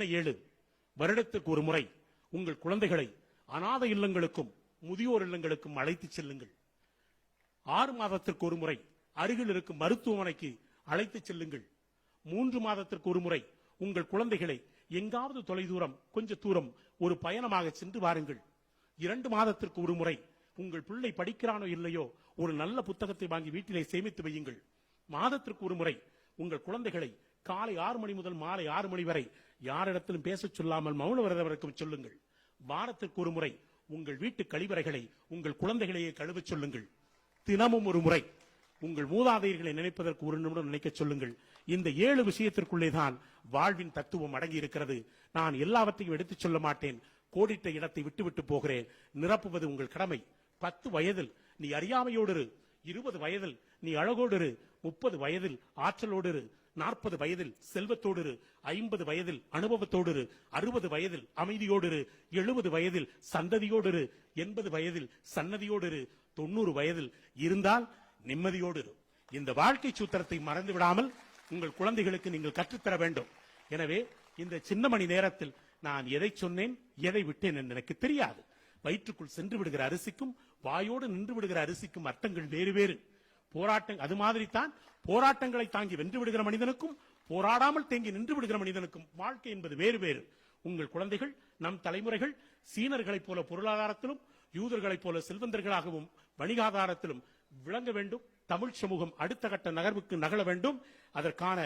என்ன 7 வருடத்துக்கு ஒரு முறை உங்கள் குழந்தைகளை அநாதை இல்லங்களுக்கும் முதியோர் இல்லங்களுக்கும் அழைத்து செல்லுங்கள். 6 மாதத்திற்கு ஒரு முறை அருகில் இருக்கும் மருத்துவமனைக்கு அழைத்து செல்லுங்கள். 3 மாதத்திற்கு ஒரு முறை உங்கள் குழந்தைகளை எங்காவது தொலைதூரம் கொஞ்ச தூரம் ஒரு பயணமாக சென்று வாருங்கள். 2 மாதத்திற்கு ஒரு முறை உங்கள் பிள்ளை படிக்கிறானோ இல்லையோ ஒரு நல்ல புத்தகத்தை வாங்கி வீட்டிலே சேமித்து வையுங்கள். மாதத்திற்கு ஒரு முறை உங்கள் குழந்தைகளை காலை 6 மணி முதல் மாலை 6 மணி வரை யாரிடத்திலும் பேசச் சொல்லாமல் மௌன விரதம் சொல்லுங்கள். வாரத்திற்கு ஒரு முறை உங்கள் வீட்டு கழிவறைகளை உங்கள் குழந்தைகளையே கழுவச் சொல்லுங்கள். தினமும் ஒரு முறை உங்கள் மூதாதையர்களை நினைப்பதற்கு ஒரு நிமிடம் நினைக்க சொல்லுங்கள். இந்த 7 விஷயத்திற்குள்ளே தான் வாழ்வின் தத்துவம் அடங்கி இருக்கிறது. நான் எல்லாவற்றையும் எடுத்துச் சொல்ல மாட்டேன். கோடிட்ட இடத்தை விட்டுவிட்டு போகிறேன். நிரப்புவது உங்கள் கடமை. 10 வயதில் நீ அறியாமையோடு, 20 வயதில் நீ அழகோடு, 30 வயதில் ஆற்றலோடு, 40 வயதில் செல்வத்தோடு, 50 வயதில் அனுபவத்தோடு, 60 வயதில் அமைதியோடு, 70 வயதில் சந்ததியோடு, 80 வயதில் சன்னதியோடு, 90 வயதில் இருந்தால் நிம்மதியோடு. இந்த வாழ்க்கை சூத்திரத்தை மறந்து விடாமல் உங்கள் குழந்தைகளுக்கு நீங்கள் கற்றுத்தர வேண்டும். எனவே இந்த சின்ன மணி நேரத்தில் நான் எதை சொன்னேன் எதை விட்டேன் என்று எனக்கு தெரியாது. வயிற்றுக்குள் சென்று விடுகிற அரிசிக்கும் வாயோடு நின்று விடுகிற அரிசிக்கும் அர்த்தங்கள் வேறு வேறு. போராட்டம் அது மாதிரி தான் போராட்டங்களை தாங்கி வென்று விடுகிற மனிதனுக்கும் போராடாமல் தேங்கி நின்று விடுகிற மனிதனுக்கும் வாழ்க்கை என்பது வேறு வேறு. உங்கள் குழந்தைகள் நம் தலைமுறைகள் சீனர்களைப் போல பொருளாதாரத்திலும் யூதர்களைப் போல செல்வந்தர்களாகவும் வணிகாதாரத்திலும் விளங்க வேண்டும். தமிழ் சமூகம் அடுத்த கட்ட நகர்வுக்கு நகர வேண்டும். அதற்கான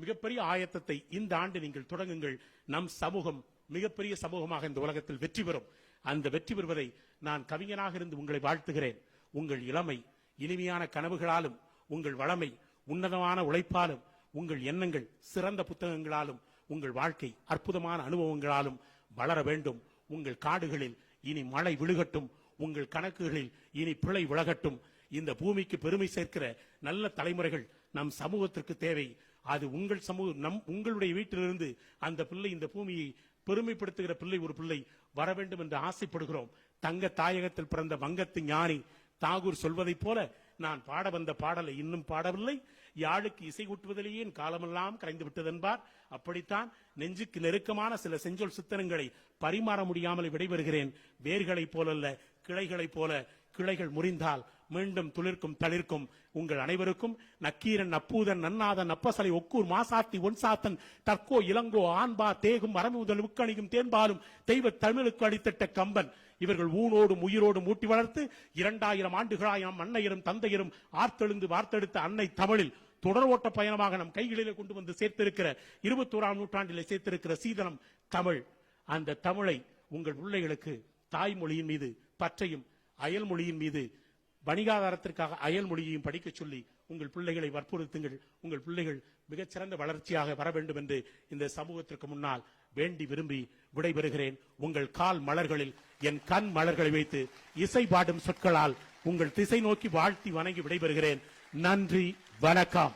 மிகப்பெரிய ஆயத்தத்தை இந்த ஆண்டு நீங்கள் தொடங்குங்கள். நம் சமூகம் மிகப்பெரிய சமூகமாக இந்த உலகத்தில் வெற்றி பெறும். அந்த வெற்றி பெறுவதை நான் கவிஞனாக இருந்து உங்களை வாழ்த்துகிறேன். உங்கள் இளமை இனிமையான கனவுகளாலும் உங்கள் வளமை உன்னதமான உழைப்பாலும் உங்கள் எண்ணங்கள் சிறந்த புத்தகங்களாலும் உங்கள் வாழ்க்கை அற்புதமான அனுபவங்களாலும் வளர வேண்டும். உங்கள் காடுகளில் இனி மழை விழுகட்டும். உங்கள் கணக்குகளில் இனி பிழை விலகட்டும். இந்த பூமிக்கு பெருமை சேர்க்கிற நல்ல தலைமுறைகள் நம் சமூகத்திற்கு தேவை. அது உங்கள் சமூகம் உங்களுடைய வீட்டிலிருந்து அந்த பிள்ளை இந்த பூமியை பெருமைப்படுத்துகிற பிள்ளை ஒரு பிள்ளை வர வேண்டும் என்று ஆசைப்படுகிறோம். தங்க தாயகத்தில் பிறந்த வங்கத்து ஞானி தாகூர் சொல்வதைப் போல நான் பாட வந்த பாடலை இன்னும் பாடவில்லை. யாழுக்கு இசை ஊட்டுவதிலேயே என் காலமெல்லாம் கரைந்து விட்டதென்பார். அப்படித்தான் நெஞ்சுக்கு நெருக்கமான சில செஞ்சொல் சித்தனங்களை பரிமாற முடியாமல் விடைபெறுகிறேன். வேர்களைப் போலல்ல கிளைகளைப் போல. கிளைகள் முறிந்தால் மீண்டும் துளிர்க்கும் தளிர்க்கும். உங்கள் அனைவருக்கும் நக்கீரன் நப்பூதன் நன்னாதன் நப்பசலை ஒக்கூர் மாசாத்தி ஒன்சாத்தன் தற்கோ இளங்கோ ஆன்பா தேகும் அரமி முதல் உக்கணியும் தேன்பாலும் தெய்வ தமிழுக்கு அடித்தட்ட கம்பன் இவர்கள் ஊனோடும் உயிரோடும் ஊட்டி வளர்த்து 2000 ஆண்டுகளாயம் அன்னையரும் தந்தையரும் ஆர்த்தெழுந்து வார்த்தெடுத்த அன்னை தமிழில் தொடர் ஓட்ட பயணமாக நம் கைகளிலே கொண்டு வந்து சேர்த்திருக்கிற 21ஆம் நூற்றாண்டிலே சேர்த்திருக்கிற சீதனம் தமிழ். அந்த தமிழை உங்கள் பிள்ளைகளுக்கு தாய்மொழியின் மீது பற்றையும் அயல் மொழியின் மீது வணிகாதாரத்திற்காக அயல் மொழியையும் படிக்க சொல்லி உங்கள் பிள்ளைகளை வற்புறுத்துங்கள். உங்கள் பிள்ளைகள் மிகச்சிறந்த வளர்ச்சியாக வர வேண்டும் என்று இந்த சமூகத்திற்கு முன்னால் வேண்டி விரும்பி விடைபெறுகிறேன். உங்கள் கால் மலர்களில் என் கண் மலர்களை வைத்து இசை பாடும் சொற்களால் உங்கள் திசை நோக்கி வாழ்த்தி வணங்கி விடைபெறுகிறேன். நன்றி, வணக்கம்.